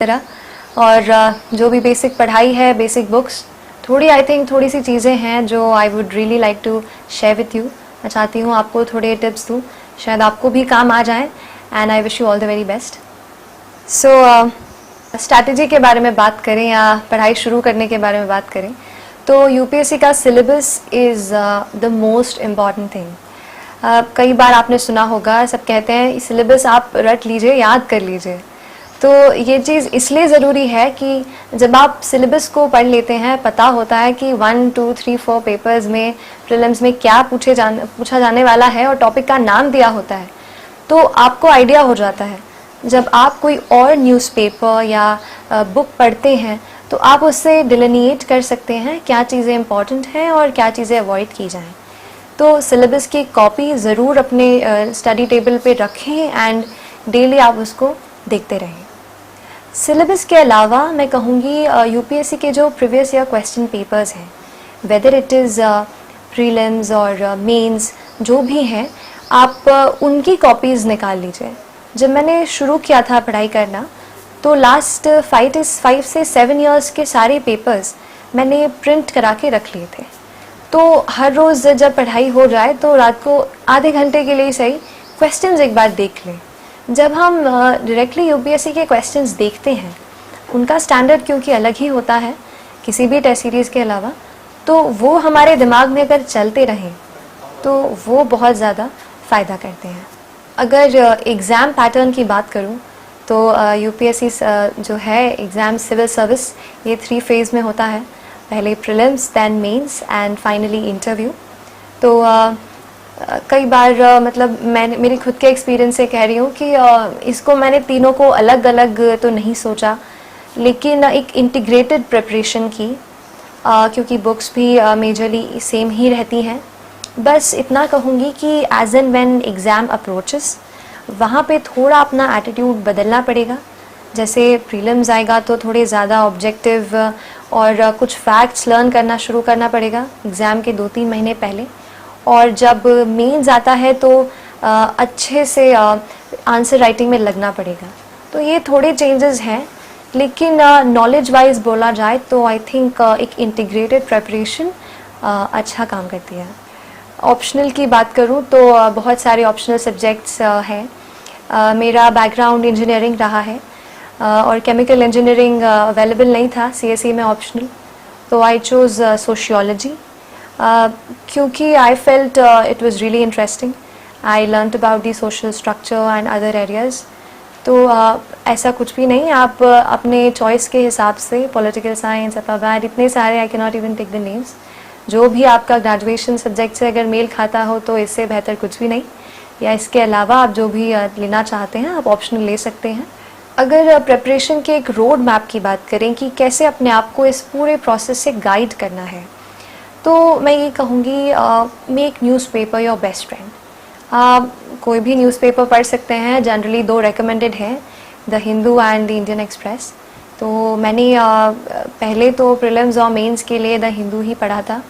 तरह। और जो भी बेसिक पढ़ाई है, बेसिक बुक्स, थोड़ी सी चीज़ें हैं जो I would really like to share with you. मैं चाहती हूँ आपको थोड़े टिप्स दूँ, शायद आपको भी काम आ जाएं। And I wish you all the very best. So strategy के बारे में बात करें या पढ़ाई शुरू करने के बारे में बात करें तो यूपीएससी का syllabus is the most important thing. कई बार आपने सुना होगा, सब कहते हैं सिलेबस आप रट लीजिए, याद कर लीजिए। तो ये चीज़ इसलिए ज़रूरी है कि जब आप सिलेबस को पढ़ लेते हैं, पता होता है कि 1, 2, 3, 4 पेपर्स में, प्रीलिम्स में क्या पूछा जाने वाला है और टॉपिक का नाम दिया होता है, तो आपको आइडिया हो जाता है। जब आप कोई और न्यूज़पेपर या बुक पढ़ते हैं तो आप उससे डिलिनिएट कर सकते हैं क्या चीज़ें इंपॉर्टेंट हैं और क्या चीज़ें अवॉइड की जाएं। तो सिलेबस की कॉपी ज़रूर अपने स्टडी टेबल पे रखें एंड डेली आप उसको देखते रहें। सिलेबस के अलावा मैं कहूँगी यूपीएससी के जो प्रीवियस ईयर क्वेश्चन पेपर्स हैं, वेदर इट इज़ प्रीलिम्स और मेंस, जो भी हैं, आप उनकी कॉपीज़ निकाल लीजिए। जब मैंने शुरू किया था पढ़ाई करना तो लास्ट 5 से 7 इयर्स के सारे पेपर्स मैंने प्रिंट करा के रख लिए थे। तो हर रोज़ जब पढ़ाई हो जाए तो रात को आधे घंटे के लिए सही क्वेश्चंस एक बार देख लें। जब हम डायरेक्टली यूपीएससी के क्वेश्चंस देखते हैं, उनका स्टैंडर्ड क्योंकि अलग ही होता है किसी भी टेस्ट सीरीज़ के अलावा, तो वो हमारे दिमाग में अगर चलते रहें तो वो बहुत ज़्यादा फ़ायदा करते हैं। अगर एग्ज़ाम पैटर्न की बात करूं तो यूपीएससी जो है एग्ज़ाम सिविल सर्विस, ये 3 फेज़ में होता है। पहले prelims, then mains and finally interview. तो कई बार मतलब मेरी खुद के एक्सपीरियंस से कह रही हूँ कि इसको मैंने तीनों को अलग अलग तो नहीं सोचा, लेकिन एक इंटीग्रेटेड प्रिपरेशन की, क्योंकि बुक्स भी मेजरली सेम ही रहती हैं। बस इतना कहूँगी कि as and when exam approaches, वहाँ पे थोड़ा अपना एटीट्यूड बदलना पड़ेगा। जैसे प्रीलिम्स आएगा तो थोड़े ज़्यादा ऑब्जेक्टिव और कुछ फैक्ट्स लर्न करना शुरू करना पड़ेगा एग्ज़ाम के 2-3 महीने पहले। और जब मेंस आता है तो अच्छे से आंसर राइटिंग में लगना पड़ेगा। तो ये थोड़े चेंजेस हैं, लेकिन नॉलेज वाइज बोला जाए तो आई थिंक एक इंटीग्रेटेड प्रिपरेशन अच्छा काम करती है। ऑप्शनल की बात करूं तो बहुत सारे ऑप्शनल सब्जेक्ट्स हैं। मेरा बैकग्राउंड इंजीनियरिंग रहा है और केमिकल इंजीनियरिंग अवेलेबल नहीं था सीएसई में ऑप्शनल, तो आई चोज़ सोशियोलॉजी क्योंकि I felt it was really interesting. I learned about the social structure and other areas. तो ऐसा कुछ भी नहीं, आप अपने चॉइस के हिसाब से पॉलिटिकल साइंस, अपाबैड, इतने सारे, I can not even take the names, जो भी आपका ग्रेजुएशन सब्जेक्ट से अगर मेल खाता हो तो इससे बेहतर कुछ भी नहीं। या इसके अलावा आप जो भी लेना चाहते हैं आप ऑप्शनल ले सकते हैं। अगर प्रिपरेशन के एक रोड मैप की बात करें कि कैसे अपने आप को इस पूरे प्रोसेस से गाइड करना है, तो मैं ये कहूँगी make newspaper your best friend. आप कोई भी न्यूज़पेपर पढ़ सकते हैं, जनरली 2 रेकमेंडेड हैं, the Hindu and the Indian express. तो मैंने पहले तो प्रीलिम्स और मेंस के लिए द हिंदू ही पढ़ा था।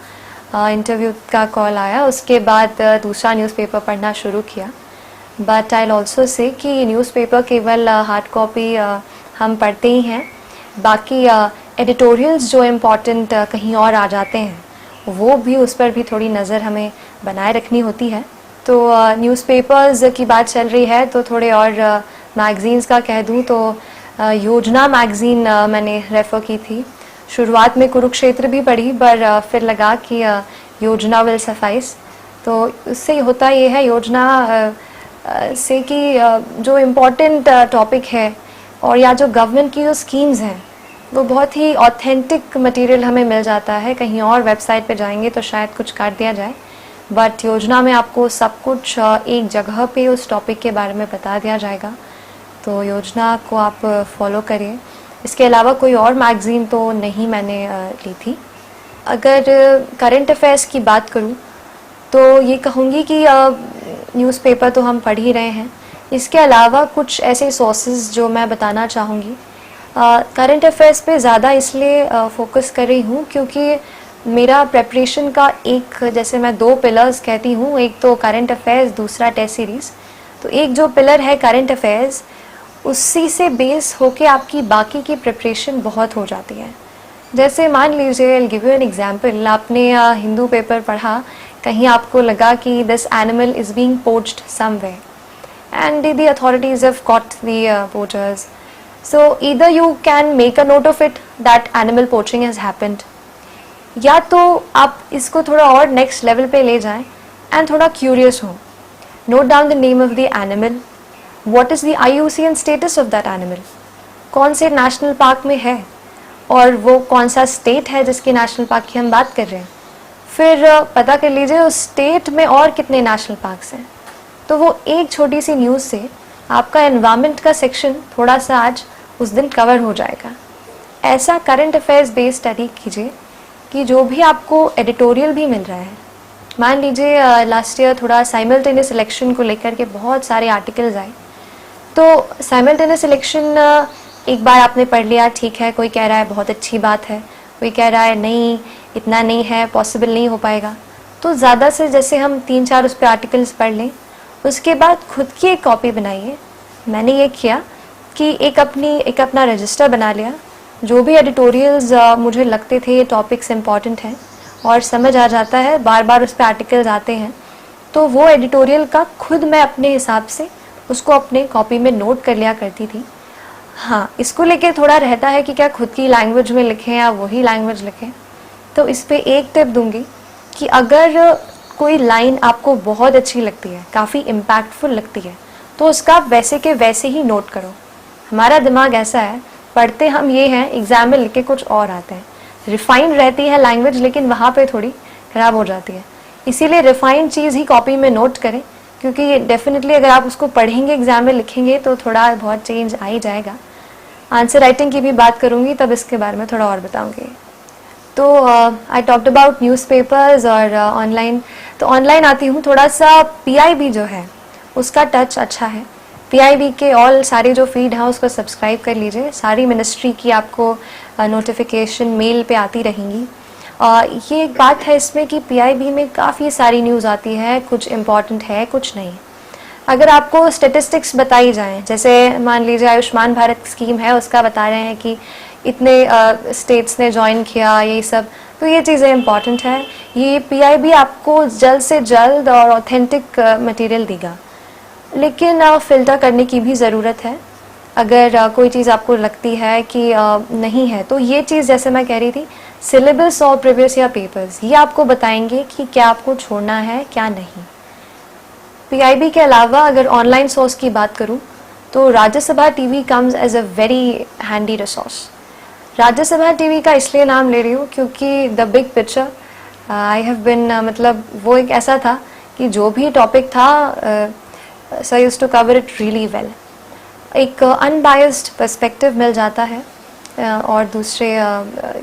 इंटरव्यू का कॉल आया, उसके बाद दूसरा न्यूज़पेपर पढ़ना शुरू किया। बट आई ऑल्सो से कि न्यूज़पेपर केवल हार्ड कॉपी हम पढ़ते ही हैं, बाकी एडिटोरियल्स जो इम्पोर्टेंट कहीं और आ जाते हैं वो भी, उस पर भी थोड़ी नज़र हमें बनाए रखनी होती है। तो न्यूज़पेपर्स की बात चल रही है तो थोड़े और मैगज़ीन्स का कह दूँ तो योजना मैगज़ीन मैंने रेफ़र की थी। शुरुआत में कुरुक्षेत्र भी पढ़ी, पर फिर लगा कि योजना विल सफाइस। तो उससे होता ये है योजना से कि जो इम्पोर्टेंट टॉपिक है और या जो गवर्नमेंट की जो स्कीम्स हैं वो बहुत ही ऑथेंटिक मटेरियल हमें मिल जाता है। कहीं और वेबसाइट पे जाएंगे तो शायद कुछ काट दिया जाए, बट योजना में आपको सब कुछ एक जगह पे उस टॉपिक के बारे में बता दिया जाएगा। तो योजना को आप फॉलो करिए। इसके अलावा कोई और मैगज़ीन तो नहीं मैंने ली थी। अगर करंट अफेयर्स की बात करूं तो ये कहूँगी कि न्यूज़पेपर तो हम पढ़ ही रहे हैं, इसके अलावा कुछ ऐसे सोर्सेज जो मैं बताना चाहूँगी। करंट अफेयर्स पे ज़्यादा इसलिए फोकस कर रही हूँ क्योंकि मेरा प्रेपरेशन का एक, जैसे मैं 2 पिलर्स कहती हूँ, एक तो करंट अफेयर्स, दूसरा टेस्ट सीरीज़। तो एक जो पिलर है करंट अफेयर्स, उसी से बेस होके आपकी बाकी की प्रिपरेशन बहुत हो जाती है। जैसे मान लीजिए, I give you an example, आपने हिंदू पेपर पढ़ा, कहीं आपको लगा कि this animal is being poached somewhere and the authorities have caught the poachers, so either you can make a note of it that animal poaching has happened, या तो आप इसको थोड़ा और नेक्स्ट लेवल पे ले जाएं एंड थोड़ा क्यूरियस हो, note down the name of the animal, what is the IUCN status of that animal, कौन से नेशनल पार्क में है और वो कौन सा स्टेट है जिसकी नेशनल पार्क की हम बात कर रहे हैं। फिर पता कर लीजिए उस स्टेट में और कितने नेशनल पार्क्स हैं। तो वो एक छोटी सी न्यूज़ से आपका एनवायरनमेंट का सेक्शन थोड़ा सा आज उस दिन कवर हो जाएगा। ऐसा करंट अफेयर्स बेस्ड स्टडी कीजिए कि जो भी आपको एडिटोरियल भी मिल रहा है, मान लीजिए लास्ट ईयर थोड़ा साइमल्टेनियस इलेक्शन को लेकर के बहुत सारे आर्टिकल्स आए, तो साइमल्टेनियस इलेक्शन एक बार आपने पढ़ लिया, ठीक है, कोई कह रहा है बहुत अच्छी बात है, कोई कह रहा है नहीं इतना नहीं है, पॉसिबल नहीं हो पाएगा, तो ज़्यादा से जैसे हम 3-4 उस पर आर्टिकल्स पढ़ लें, उसके बाद खुद की एक कॉपी बनाइए। मैंने ये किया कि एक अपना रजिस्टर बना लिया, जो भी एडिटोरियल्स मुझे लगते थे ये टॉपिक्स इम्पॉर्टेंट हैं और समझ आ जाता है, बार बार उस पर आर्टिकल्स आते हैं, तो वो एडिटोरियल का खुद मैं अपने हिसाब से उसको अपने कॉपी में नोट कर लिया करती थी। हाँ, इसको लेके थोड़ा रहता है कि क्या खुद की लैंग्वेज में लिखें या वही लैंग्वेज लिखें। तो इस पे एक टिप दूंगी कि अगर कोई लाइन आपको बहुत अच्छी लगती है, काफ़ी इम्पैक्टफुल लगती है, तो उसका आप वैसे के वैसे ही नोट करो। हमारा दिमाग ऐसा है, पढ़ते हम ये हैं, एग्जाम में लिख के कुछ और आते हैं। रिफाइंड रहती है लैंग्वेज, लेकिन वहाँ पे थोड़ी ख़राब हो जाती है। इसीलिए रिफाइंड चीज़ ही कॉपी में नोट करें, क्योंकि डेफिनेटली अगर आप उसको पढ़ेंगे, एग्जाम में लिखेंगे, तो थोड़ा बहुत चेंज आ ही जाएगा। आंसर राइटिंग की भी बात करूँगी, तब इसके बारे में थोड़ा और बताऊँगी। तो आई टॉक्ड अबाउट न्यूज़पेपर्स और ऑनलाइन। तो ऑनलाइन आती हूँ, थोड़ा सा PIB जो है उसका टच अच्छा है। PIB के ऑल सारे जो फीड हैं उसको सब्सक्राइब कर लीजिए, सारी मिनिस्ट्री की आपको नोटिफिकेशन मेल पे आती रहेंगी। ये एक बात है इसमें कि PIB में काफ़ी सारी न्यूज़ आती है, कुछ इम्पॉर्टेंट है, कुछ नहीं। अगर आपको स्टेटिस्टिक्स बताई जाएं, जैसे मान लीजिए आयुष्मान भारत स्कीम है, उसका बता रहे हैं कि इतने स्टेट्स ने ज्वाइन किया, ये सब, तो ये चीज़ें इम्पॉर्टेंट है। ये PIB आपको जल्द से जल्द और ऑथेंटिक मटेरियल देगा, लेकिन फ़िल्टर करने की भी ज़रूरत है। अगर कोई चीज़ आपको लगती है कि नहीं है, तो ये चीज़ जैसे मैं कह रही थी, सिलेबस और प्रीवियस ईयर पेपर्स ये आपको बताएंगे कि क्या आपको छोड़ना है क्या नहीं। PIB के अलावा अगर ऑनलाइन सोर्स की बात करूं, तो Rajya Sabha TV comes as a very handy resource. Rajya Sabha TV का इसलिए नाम ले रही हूँ क्योंकि the big picture I have been, मतलब वो एक ऐसा था कि जो भी टॉपिक था sir used to cover it really well. एक अनबायस्ड पर्सपेक्टिव मिल जाता है और दूसरे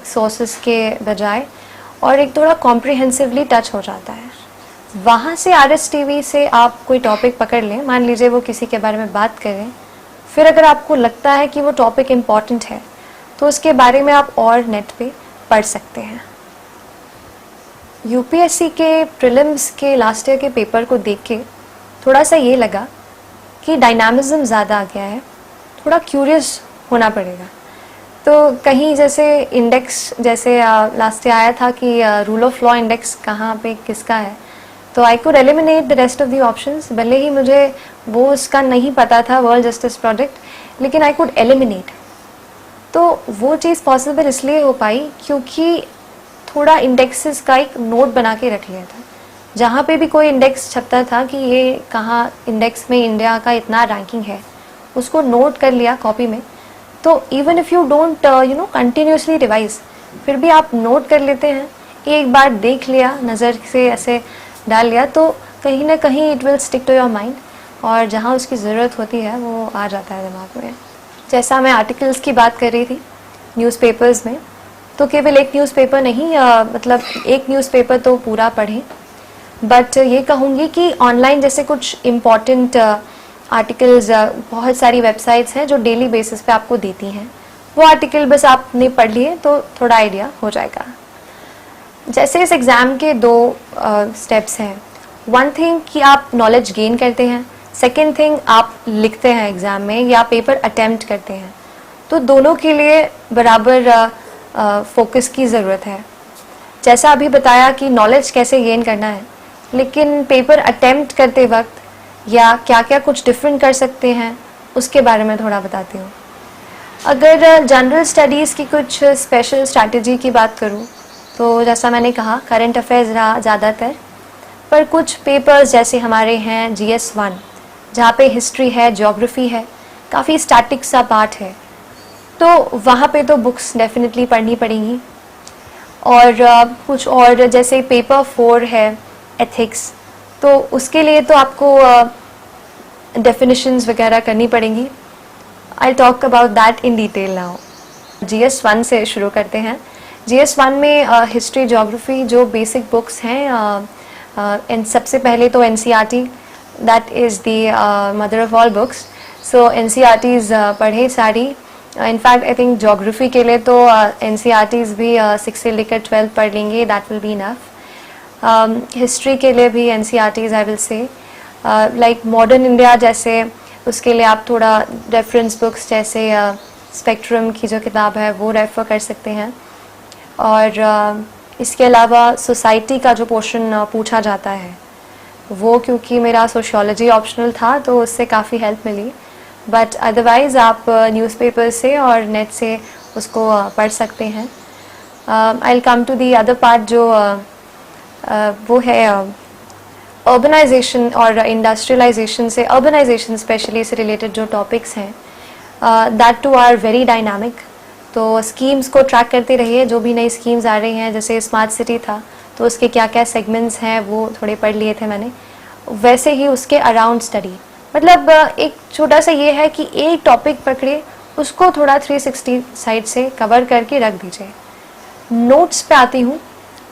सोर्सेज के बजाय, और एक थोड़ा कॉम्प्रिहेंसिवली टच हो जाता है। वहाँ से RSTV से आप कोई टॉपिक पकड़ लें, मान लीजिए वो किसी के बारे में बात करें, फिर अगर आपको लगता है कि वो टॉपिक इम्पॉर्टेंट है, तो उसके बारे में आप और नेट पे पढ़ सकते हैं। UPSC के प्रीलिम्स के लास्ट ईयर के पेपर को देख के थोड़ा सा ये लगा कि डायनामिज्म ज़्यादा आ गया है, थोड़ा क्यूरियस होना पड़ेगा। तो कहीं जैसे इंडेक्स, जैसे लास्ट ईयर आया था कि रूल ऑफ लॉ इंडेक्स कहाँ पे किसका है, तो I could eliminate the rest of the options. भले ही मुझे वो उसका नहीं पता था, वर्ल्ड जस्टिस प्रोजेक्ट, लेकिन आई कुड एलिमिनेट। तो वो चीज़ पॉसिबल इसलिए हो पाई क्योंकि थोड़ा इंडेक्सेस का एक नोट बना के रख लिया था। जहाँ पे भी कोई इंडेक्स छपता था कि ये कहाँ इंडेक्स में इंडिया का इतना रैंकिंग है, उसको नोट कर लिया कॉपी में। तो even if you don't continuously revise, फिर भी आप नोट कर लेते हैं, एक बार देख लिया, नज़र से ऐसे डाल लिया, तो कहीं ना कहीं it will stick to your mind, और जहाँ उसकी ज़रूरत होती है वो आ जाता है दिमाग में। जैसा मैं आर्टिकल्स की बात कर रही थी न्यूज़पेपर्स में, तो केवल एक न्यूज़पेपर नहीं, मतलब एक न्यूज़पेपर तो पूरा पढ़ें, बट ये कहूँगी कि ऑनलाइन जैसे कुछ इम्पॉर्टेंट आर्टिकल्स, बहुत सारी वेबसाइट्स हैं जो डेली बेसिस पे आपको देती हैं, वो आर्टिकल बस आपने पढ़ लिए तो थोड़ा आइडिया हो जाएगा। जैसे इस एग्ज़ाम के 2 स्टेप्स हैं। वन थिंग कि आप नॉलेज गेन करते हैं, सेकेंड थिंग आप लिखते हैं एग्ज़ाम में या पेपर अटेम्प्ट करते हैं, तो दोनों के लिए बराबर फोकस की ज़रूरत है। जैसा अभी बताया कि नॉलेज कैसे गेन करना है, लेकिन पेपर अटेम्प्ट करते वक्त या क्या क्या कुछ डिफरेंट कर सकते हैं उसके बारे में थोड़ा बताती हूँ। अगर जनरल स्टडीज़ की कुछ स्पेशल स्ट्रैटेजी की बात करूँ तो जैसा मैंने कहा करंट अफेयर्स रहा ज़्यादातर, पर कुछ पेपर्स जैसे हमारे हैं GS1 जहाँ पे हिस्ट्री है, ज्योग्राफी है, काफ़ी स्टैटिक सा पार्ट है, तो वहाँ पे तो बुक्स डेफिनेटली पढ़नी पड़ेंगी। और कुछ और जैसे पेपर 4 है एथिक्स, तो उसके लिए तो आपको डेफिनेशंस वगैरह करनी पड़ेंगी। I talk about that in detail now. GS1 से शुरू करते हैं। GS1 में हिस्ट्री ज्योग्राफी जो बेसिक बुक्स हैं, सबसे पहले तो NCERT, that is the mother of all books. So NCERTs पढ़े सारी। इनफैक्ट आई थिंक ज्योग्राफी के लिए तो NCERTs भी 6 से लेकर 12 पढ़ लेंगे, that will be enough. History के लिए भी NCERTs I will say, like modern India जैसे, उसके लिए आप थोड़ा रेफरेंस बुक्स जैसे स्पेक्ट्रम की जो किताब है वो रेफ़र कर सकते हैं। और इसके अलावा सोसाइटी का जो पोर्शन पूछा जाता है वो, क्योंकि मेरा सोशियोलॉजी ऑप्शनल था तो उससे काफ़ी हेल्प मिली, बट अदरवाइज़ आप न्यूज़पेपर से और नेट से उसको पढ़ सकते हैं। I will come to the other part जो वो है अर्बनाइजेशन और इंडस्ट्रियलाइजेशन से, अर्बनाइजेशन स्पेशली से रिलेटेड जो टॉपिक्स हैं, that too are very dynamic. तो स्कीम्स को ट्रैक करते रहिए, जो भी नई स्कीम्स आ रही हैं, जैसे स्मार्ट सिटी था तो उसके क्या क्या सेगमेंट्स हैं वो थोड़े पढ़ लिए थे मैंने, वैसे ही उसके अराउंड स्टडी। मतलब एक छोटा सा ये है कि एक टॉपिक पकड़े, उसको थोड़ा 360 साइड से कवर करके रख दीजिए। नोट्स पे आती हूँ,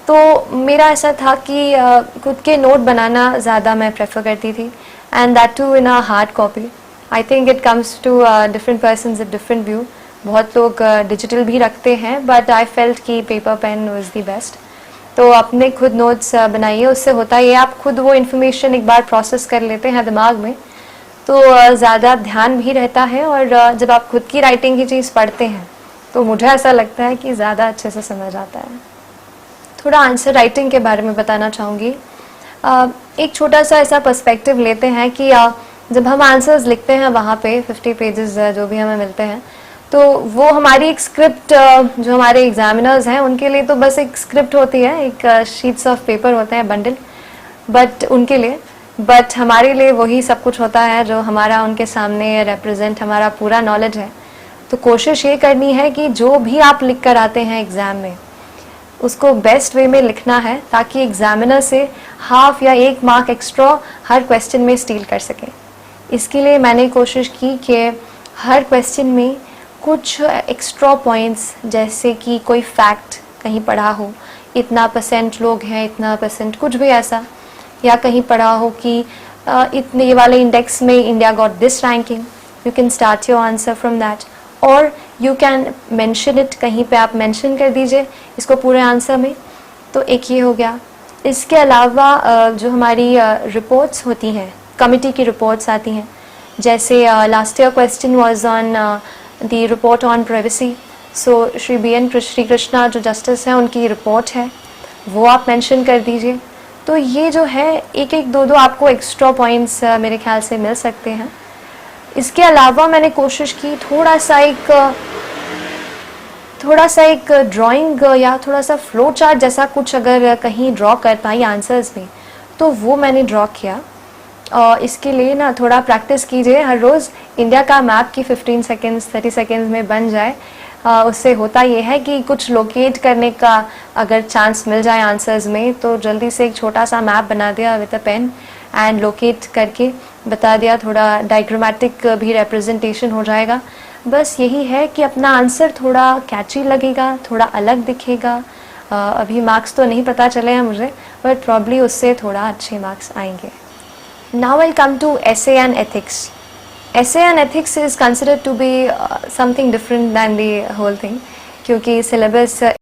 तो मेरा ऐसा था कि खुद के नोट बनाना ज़्यादा मैं प्रेफर करती थी, and that too in a hard copy. I think it comes to different persons a different view. बहुत लोग डिजिटल भी रखते हैं, बट आई फेल्ट कि paper pen was the best. तो अपने खुद नोट्स बनाइए, उससे होता है आप खुद वो इन्फॉर्मेशन एक बार प्रोसेस कर लेते हैं दिमाग में, तो ज़्यादा ध्यान भी रहता है। और जब आप खुद की राइटिंग की चीज़ पढ़ते हैं तो मुझे ऐसा लगता है कि ज़्यादा अच्छे से समझ आता है। थोड़ा आंसर राइटिंग के बारे में बताना चाहूँगी। एक छोटा सा ऐसा पर्सपेक्टिव लेते हैं कि जब हम आंसर्स लिखते हैं वहाँ पे 50 पेजेस जो भी हमें मिलते हैं, तो वो हमारी एक स्क्रिप्ट, जो हमारे एग्जामिनर्स हैं उनके लिए तो बस एक स्क्रिप्ट होती है, एक शीट्स ऑफ पेपर होते हैं, बंडल, बट उनके लिए, बट हमारे लिए वही सब कुछ होता है जो हमारा उनके सामने रिप्रेजेंट हमारा पूरा नॉलेज है। तो कोशिश ये करनी है कि जो भी आप लिख कर आते हैं एग्ज़ाम में उसको बेस्ट वे में लिखना है, ताकि एग्जामिनर से हाफ या 1 मार्क एक्स्ट्रा हर क्वेश्चन में स्टील कर सके। इसके लिए मैंने कोशिश की कि हर क्वेश्चन में कुछ एक्स्ट्रा पॉइंट्स, जैसे कि कोई फैक्ट कहीं पढ़ा हो, इतना % लोग हैं, इतना % कुछ भी ऐसा, या कहीं पढ़ा हो कि इतने वाले इंडेक्स में India got this ranking, you can start your answer from that, और यू कैन मेंशन इट, कहीं पे आप मेंशन कर दीजिए इसको पूरे आंसर में। तो एक ये हो गया। इसके अलावा जो हमारी रिपोर्ट्स होती हैं, कमिटी की रिपोर्ट्स आती हैं, जैसे last year question was on the report on privacy. So Shri BN Krishna जो जस्टिस हैं उनकी रिपोर्ट है, वो आप मेंशन कर दीजिए। तो ये जो है एक एक दो आपको एक्स्ट्रा पॉइंट्स मेरे ख्याल से मिल सकते हैं। इसके अलावा मैंने कोशिश की थोड़ा सा एक ड्राइंग या थोड़ा सा फ्लो चार्ट जैसा कुछ अगर कहीं ड्रॉ कर पाई आंसर्स में, तो वो मैंने ड्रॉ किया। और इसके लिए ना थोड़ा प्रैक्टिस कीजिए हर रोज़। इंडिया का मैप की 15 सेकेंड्स 30 सेकेंड्स में बन जाए। उससे होता ये है कि कुछ लोकेट करने का अगर चांस मिल जाए आंसर्स में, तो जल्दी से एक छोटा सा मैप बना दिया with a pen and locate करके बता दिया, थोड़ा डायग्रामेटिक भी रिप्रेजेंटेशन हो जाएगा। बस यही है कि अपना आंसर थोड़ा कैची लगेगा, थोड़ा अलग दिखेगा। अभी मार्क्स तो नहीं पता चले हैं मुझे, बट प्रॉब्ली उससे थोड़ा अच्छे मार्क्स आएंगे। Now I come to essay and ethics. Essay and ethics is considered to be something different than the whole thing, क्योंकि सिलेबस